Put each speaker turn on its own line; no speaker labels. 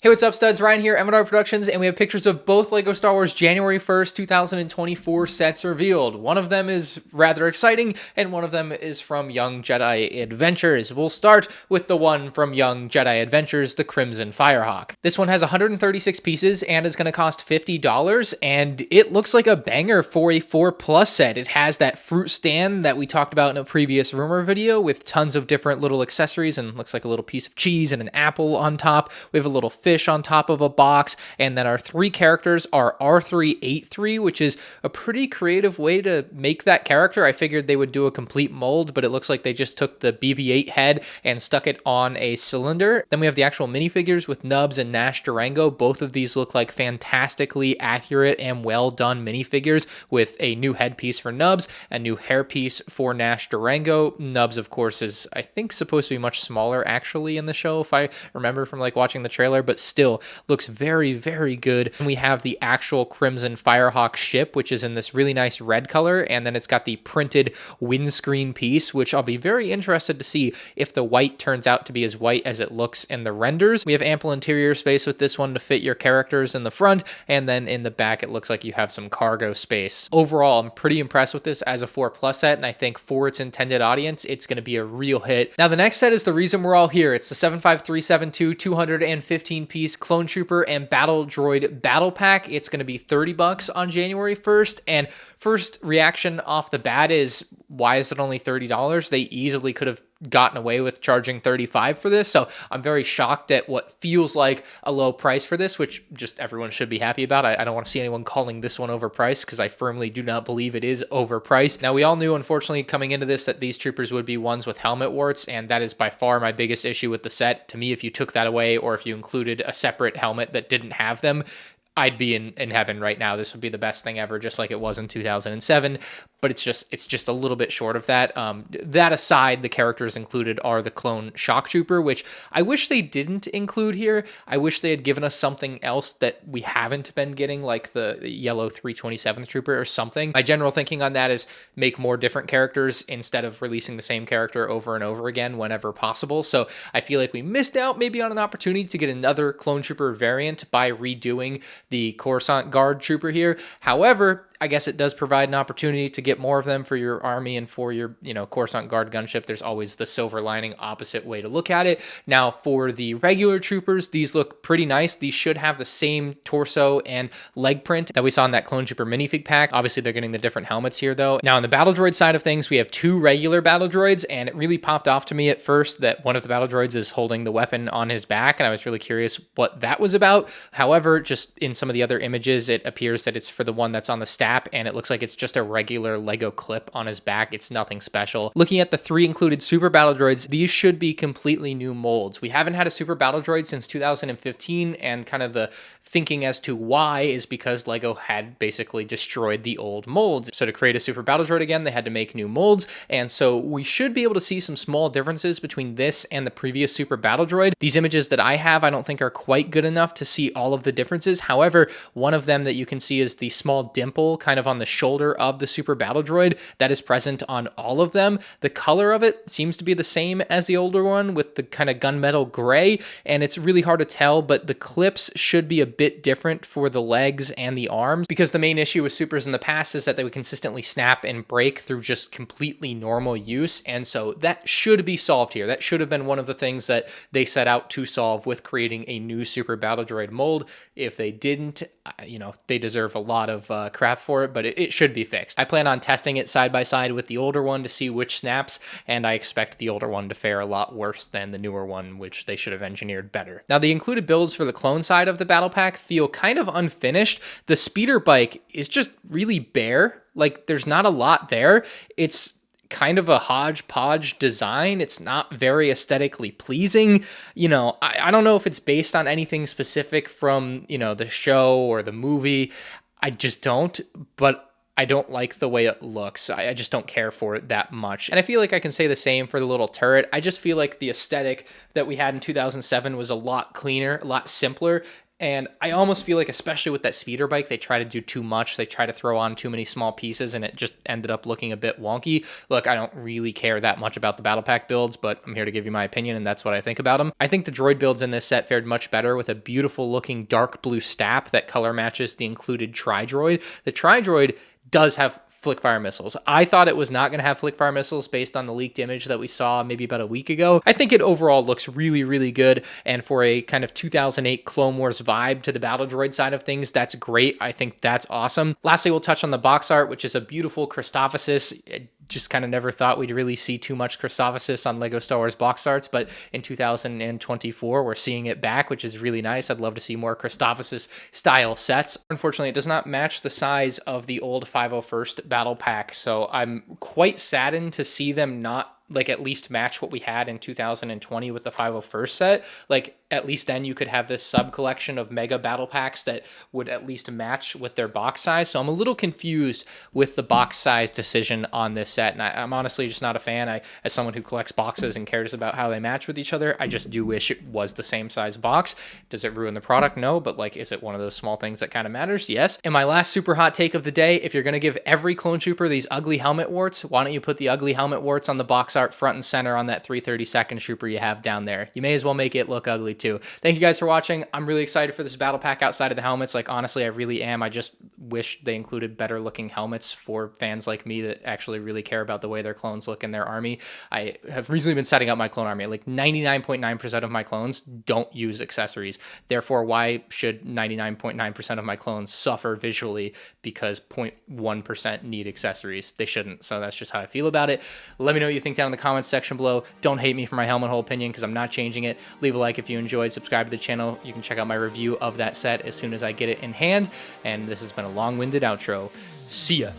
Hey, what's up, studs? Ryan here, M&R Productions, and we have pictures of both LEGO Star Wars January 1st, 2024 sets revealed. One of them is rather exciting, and one of them is from Young Jedi Adventures. We'll start with the one from Young Jedi Adventures, the Crimson Firehawk. This one has 136 pieces and is going to cost $50, and it looks like a banger for a 4+ set. It has that fruit stand that we talked about in a previous rumor video with tons of different little accessories, and looks like a little piece of cheese and an apple on top. We have a little fish on top of a box, and then our three characters are R383, which is a pretty creative way to make that character. I figured they would do a complete mold, but it looks like they just took the BB-8 head and stuck it on a cylinder. Then we have the actual minifigures with Nubs and Nash Durango. Both of these look like fantastically accurate and well done minifigures with a new headpiece for Nubs, a new hairpiece for Nash Durango. Nubs, of course, is I think supposed to be much smaller actually in the show, if I remember from like watching the trailer, but still looks very, very good. And we have the actual Crimson Firehawk ship, which is in this really nice red color, and then it's got the printed windscreen piece, which I'll be very interested to see if the white turns out to be as white as it looks in the renders. We have ample interior space with this one to fit your characters in the front, and then in the back it looks like you have some cargo space. Overall, I'm pretty impressed with this as a 4+ set, and I think for its intended audience, it's going to be a real hit. Now, the next set is the reason we're all here. It's the 75372 215-piece Clone Trooper and Battle Droid Battle Pack. It's going to be $30 on January 1st, and first reaction off the bat is, why is it only $30? They easily could have gotten away with charging $35 for this, so I'm very shocked at what feels like a low price for this, which just everyone should be happy about. I don't want to see anyone calling this one overpriced, because I firmly do not believe it is overpriced. Now, we all knew, unfortunately, coming into this that these troopers would be ones with helmet warts, and that is by far my biggest issue with the set. To me, if you took that away, or if you included a separate helmet that didn't have them, I'd be in heaven right now. This would be the best thing ever, just like it was in 2007. But it's just a little bit short of that. That aside, the characters included are the clone shock trooper, which I wish they didn't include here. I wish they had given us something else that we haven't been getting, like the yellow 327th trooper or something. My general thinking on that is make more different characters instead of releasing the same character over and over again whenever possible. So I feel like we missed out maybe on an opportunity to get another clone trooper variant by redoing the Coruscant Guard trooper here. However, I guess it does provide an opportunity to get more of them for your army and for your, Coruscant Guard gunship. There's always the silver lining opposite way to look at it. Now, for the regular troopers, these look pretty nice. These should have the same torso and leg print that we saw in that Clone Trooper minifig pack. Obviously, they're getting the different helmets here, though. Now, on the battle droid side of things, we have two regular battle droids, and it really popped off to me at first that one of the battle droids is holding the weapon on his back, and I was really curious what that was about. However, just in some of the other images, it appears that it's for the one that's on the staff, and it looks like it's just a regular Lego clip on his back. It's nothing special. Looking at the three included super battle droids, these should be completely new molds. We haven't had a super battle droid since 2015, and kind of the thinking as to why is because Lego had basically destroyed the old molds. So to create a super battle droid again, they had to make new molds, and so we should be able to see some small differences between this and the previous super battle droid. These images that I have, I don't think are quite good enough to see all of the differences. However, one of them that you can see is the small dimple kind of on the shoulder of the super battle droid that is present on all of them. The color of it seems to be the same as the older one with the kind of gunmetal gray, and it's really hard to tell, but the clips should be a bit different for the legs and the arms, because the main issue with supers in the past is that they would consistently snap and break through just completely normal use, and so that should be solved here. That should have been one of the things that they set out to solve with creating a new super battle droid mold. If they didn't, they deserve a lot of crap for it, but it should be fixed. I plan on testing it side by side with the older one to see which snaps, and I expect the older one to fare a lot worse than the newer one, which they should have engineered better. Now, the included builds for the clone side of the battle pack feel kind of unfinished. The speeder bike is just really bare. Like, there's not a lot there. It's kind of a hodgepodge design. It's not very aesthetically pleasing. I don't know if it's based on anything specific from, the show or the movie. I just don't, but I don't like the way it looks. I just don't care for it that much. And I feel like I can say the same for the little turret. I just feel like the aesthetic that we had in 2007 was a lot cleaner, a lot simpler. And I almost feel like, especially with that speeder bike, they try to do too much. They try to throw on too many small pieces, and it just ended up looking a bit wonky. Look, I don't really care that much about the battle pack builds, but I'm here to give you my opinion, and that's what I think about them. I think the droid builds in this set fared much better with a beautiful looking dark blue stap that color matches the included Tri-Droid. The Tri-Droid does have flick fire missiles. I thought it was not going to have flick fire missiles based on the leaked image that we saw maybe about a week ago. I think it overall looks really, really good. And for a kind of 2008 Clone Wars vibe to the battle droid side of things, that's great. I think that's awesome. Lastly, we'll touch on the box art, which is a beautiful Christophasis. Just kind of never thought we'd really see too much Christophasis on Lego Star Wars box arts, but in 2024, we're seeing it back, which is really nice. I'd love to see more Christophasis style sets. Unfortunately, it does not match the size of the old 501st battle pack, so I'm quite saddened to see them not like at least match what we had in 2020 with the 501st set. Like at least then you could have this sub collection of mega battle packs that would at least match with their box size. So I'm a little confused with the box size decision on this set. And I'm honestly just not a fan. As someone who collects boxes and cares about how they match with each other, I just do wish it was the same size box. Does it ruin the product? No, but like, is it one of those small things that kind of matters? Yes. And my last super hot take of the day, if you're going to give every clone trooper these ugly helmet warts, why don't you put the ugly helmet warts on the box art front and center on that 332nd trooper you have down there? You may as well make it look ugly too. Thank you guys for watching. I'm really excited for this battle pack outside of the helmets. Like honestly, I really am. I just wish they included better looking helmets for fans like me that actually really care about the way their clones look in their army. I have recently been setting up my clone army. Like 99.9% of my clones don't use accessories. Therefore, why should 99.9% of my clones suffer visually because 0.1% need accessories? They shouldn't. So that's just how I feel about it. Let me know what you think down in the comments section below. Don't hate me for my helmet hole opinion because I'm not changing it. Leave a like if you enjoyed. Subscribe to the channel. You can check out my review of that set as soon as I get it in hand. And this has been a long-winded outro. See ya.